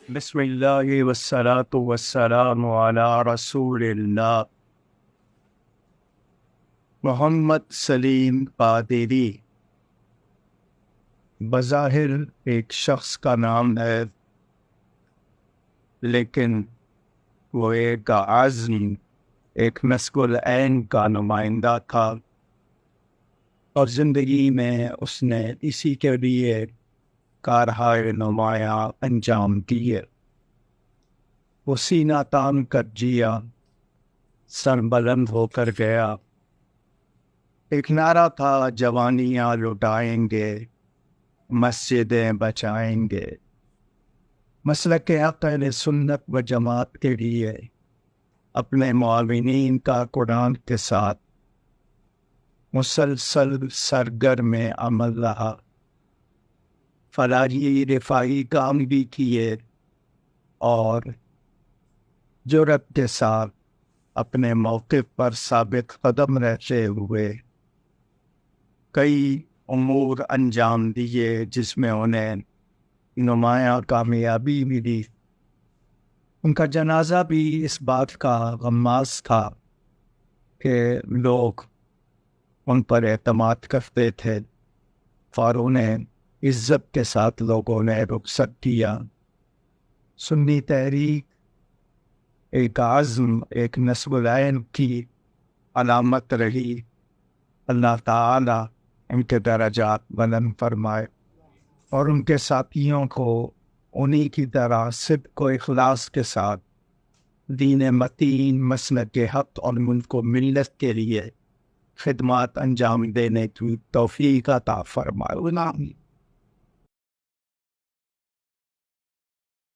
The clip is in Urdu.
بسم اللہ والصلاة والسلام علی رسول اللہ محمد سلیم قادری بظاہر ایک شخص کا نام ہے، لیکن وہ ایک عظم، ایک نسب العین کا نمائندہ تھا، اور زندگی میں اس نے اسی کے لیے کارہائے نمایاں انجام دیے۔ وہ سینہ تان کر جیا، سر بلند ہو کر گیا۔ ایک نعرہ تھا، جوانیاں لٹائیں گے، مسجدیں بچائیں گے۔ مسلک اہل سنت و جماعت کے لیے اپنے معاونین کا قرآن کے ساتھ مسلسل سرگرم عمل رہا۔ فلاحی رفاہی کام بھی کیے، اور جرأت کے ساتھ اپنے موقف پر ثابت قدم رہتے ہوئے کئی امور انجام دیے، جس میں انہیں نمایاں کامیابی ملی۔ ان کا جنازہ بھی اس بات کا غماز تھا کہ لوگ ان پر اعتماد کرتے تھے، اور انہیں عزت کے ساتھ لوگوں نے رخصت کیا۔ سنی تحریک ایک عزم، ایک نسب العین کی علامت رہی۔ اللہ تعالی ان کے درجات بلند فرمائے، اور ان کے ساتھیوں کو انہی کی طرح صدق و اخلاص کے ساتھ دین متین، مسلک حق اور ملک و ملت کے لیے خدمات انجام دینے کی توفیق عطا فرمائے۔